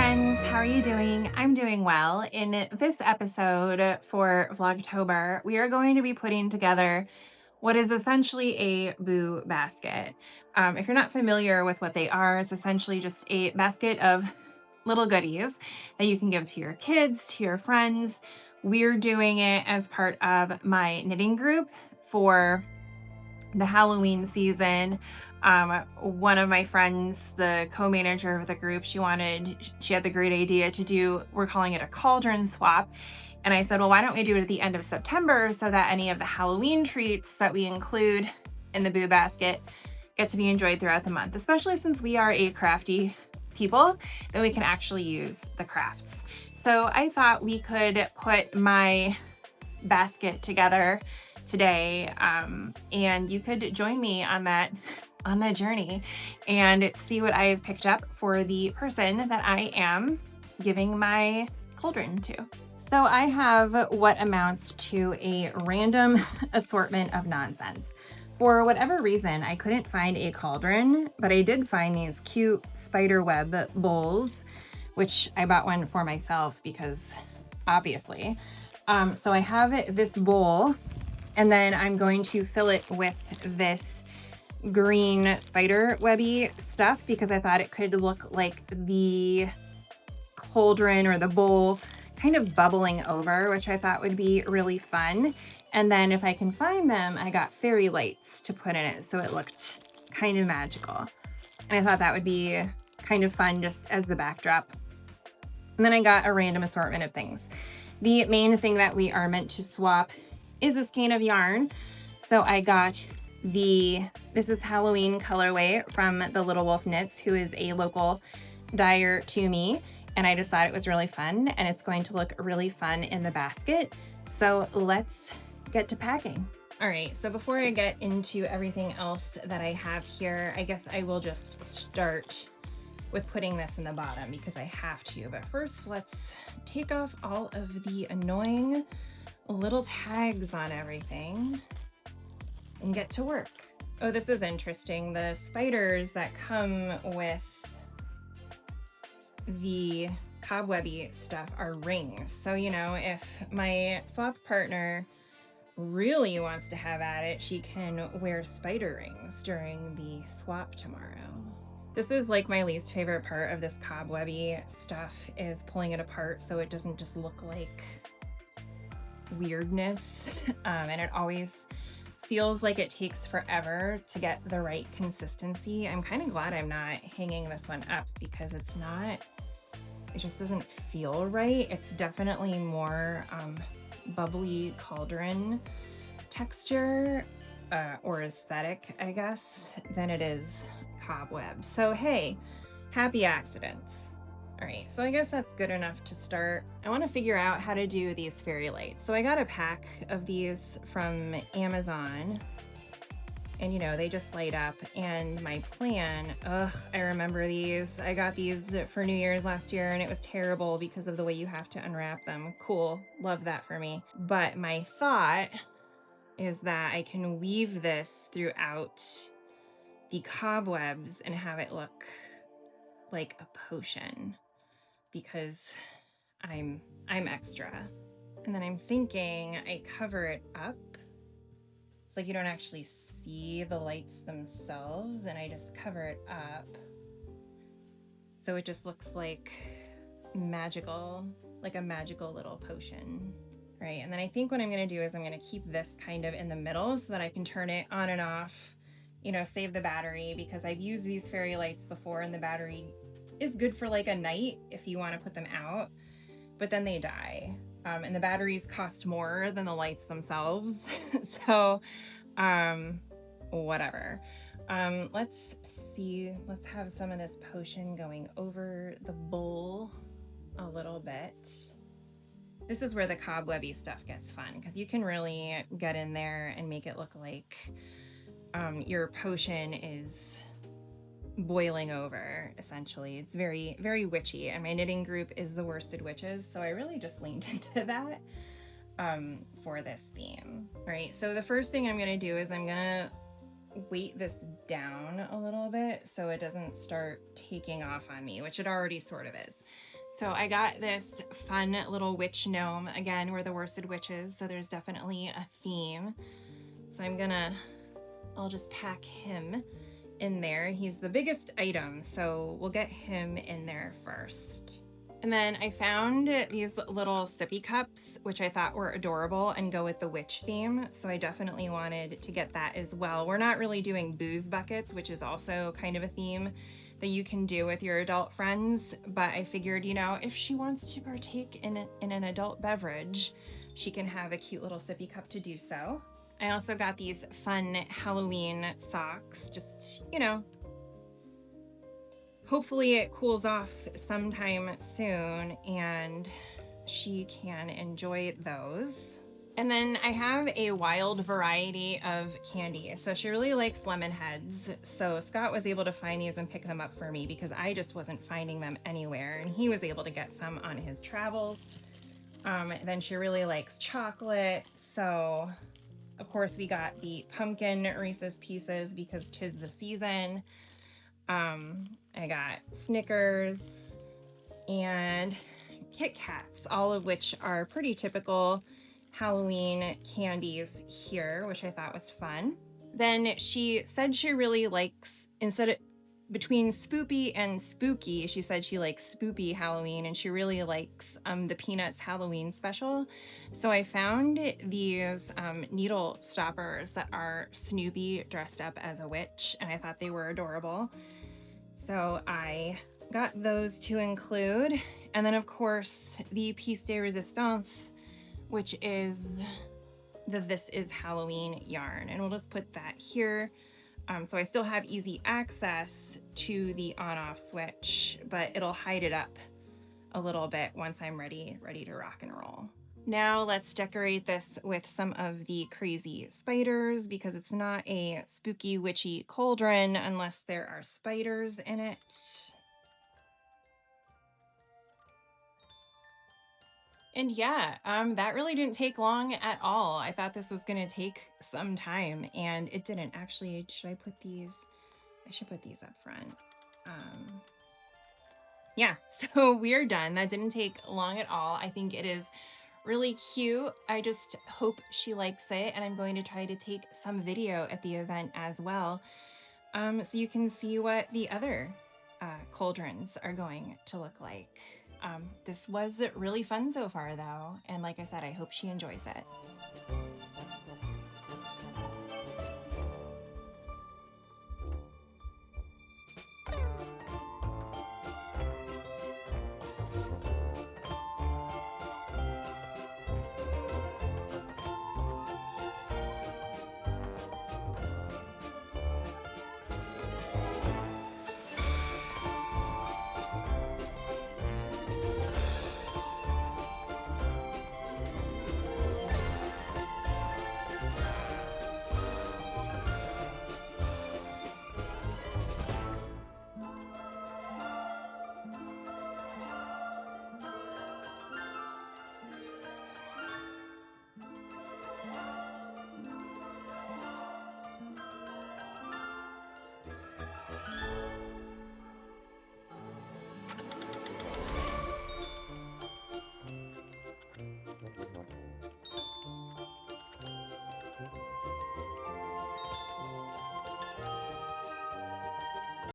friends, how are you doing? I'm doing well. In this episode for Vlogtober, we are going to be putting together what is essentially a boo basket. If you're not familiar with what they are, it's essentially just a basket of little goodies that you can give to your kids, to your friends. We're doing it as part of my knitting group for the Halloween season. One of my friends, the co-manager of the group, she had the great idea to do, we're calling it a cauldron swap. And I said, well, why don't we do it at the end of September so that any of the Halloween treats that we include in the boo basket get to be enjoyed throughout the month, especially since we are a crafty people, then we can actually use the crafts. So I thought we could put my basket together today, and you could join me on that journey and see what I have picked up for the person that I am giving my cauldron to. So I have what amounts to a random assortment of nonsense. For whatever reason, I couldn't find a cauldron, but I did find these cute spider web bowls, which I bought one for myself because obviously. So I have this bowl, and then I'm going to fill it with this green spider webby stuff because I thought it could look like the cauldron or the bowl kind of bubbling over, which I thought would be really fun. And then if I can find them, I got fairy lights to put in it so it looked kind of magical. And I thought that would be kind of fun just as the backdrop. And then I got a random assortment of things. The main thing that we are meant to swap is a skein of yarn. So I got this is Halloween colorway from the Little Wolf Knits, who is a local dyer to me. And I just thought it was really fun, and it's going to look really fun in the basket. So let's get to packing. All right, so before I get into everything else that I have here, I guess I will just start with putting this in the bottom because I have to. But first, let's take off all of the annoying little tags on everything and get to work. Oh, this is interesting. The spiders that come with the cobwebby stuff are rings. So, you know, if my swap partner really wants to have at it, she can wear spider rings during the swap tomorrow. This is like my least favorite part of this cobwebby stuff, is pulling it apart so it doesn't just look like weirdness. And it always feels like it takes forever to get the right consistency. I'm kind of glad I'm not hanging this one up because it just doesn't feel right. It's definitely more bubbly cauldron texture or aesthetic, I guess, than it is cobweb. So hey, happy accidents. All right, so I guess that's good enough to start. I want to figure out how to do these fairy lights. So I got a pack of these from Amazon, and you know, they just light up. And my plan, I remember these. I got these for New Year's last year, and it was terrible because of the way you have to unwrap them. Cool, love that for me. But my thought is that I can weave this throughout the cobwebs and have it look like a potion, because I'm extra. And then I'm thinking I cover it up. It's like you don't actually see the lights themselves, and I just cover it up so it just looks like magical, like a magical little potion. Right, and then I think what I'm gonna do is I'm gonna keep this kind of in the middle so that I can turn it on and off, you know, save the battery, because I've used these fairy lights before and the battery is good for like a night if you want to put them out, but then they die. And the batteries cost more than the lights themselves. So, whatever. Let's see, let's have some of this potion going over the bowl a little bit. This is where the cobwebby stuff gets fun, because you can really get in there and make it look like your potion is boiling over, essentially. It's very, very witchy, and my knitting group is the Worsted Witches, so I really just leaned into that for this theme. All right, so the first thing I'm gonna do is I'm gonna weight this down a little bit so it doesn't start taking off on me, which it already sort of is. So I got this fun little witch gnome. Again, we're the worsted witches, so there's definitely a theme. So I'll just pack him in there. He's the biggest item, so we'll get him in there first. And then I found these little sippy cups, which I thought were adorable and go with the witch theme. So I definitely wanted to get that as well. We're not really doing booze buckets, which is also kind of a theme that you can do with your adult friends. But I figured, you know, if she wants to partake in an adult beverage, she can have a cute little sippy cup to do so. I also got these fun Halloween socks, just, you know, hopefully it cools off sometime soon and she can enjoy those. And then I have a wild variety of candy. So she really likes lemon heads. So Scott was able to find these and pick them up for me because I just wasn't finding them anywhere. And he was able to get some on his travels. Then she really likes chocolate. So of course we got the pumpkin Reese's Pieces because 'tis the season. I got Snickers and Kit Kats, all of which are pretty typical Halloween candies here, which I thought was fun. Then she said she really likes, between spoopy and spooky, she said she likes spoopy Halloween and she really likes the Peanuts Halloween special. So I found these needle stoppers that are Snoopy dressed up as a witch and I thought they were adorable. So I got those to include. And then of course the piece de resistance, which is the This Is Halloween yarn. And we'll just put that here. So I still have easy access to the on-off switch, but it'll hide it up a little bit once I'm ready to rock and roll. Now let's decorate this with some of the crazy spiders because it's not a spooky witchy cauldron unless there are spiders in it. And yeah, that really didn't take long at all. I thought this was gonna take some time and it didn't. Actually, should I put these? I should put these up front. Yeah, so we're done. That didn't take long at all. I think it is really cute. I just hope she likes it and I'm going to try to take some video at the event as well. So you can see what the other cauldrons are going to look like. This was really fun so far though. And like I said, I hope she enjoys it.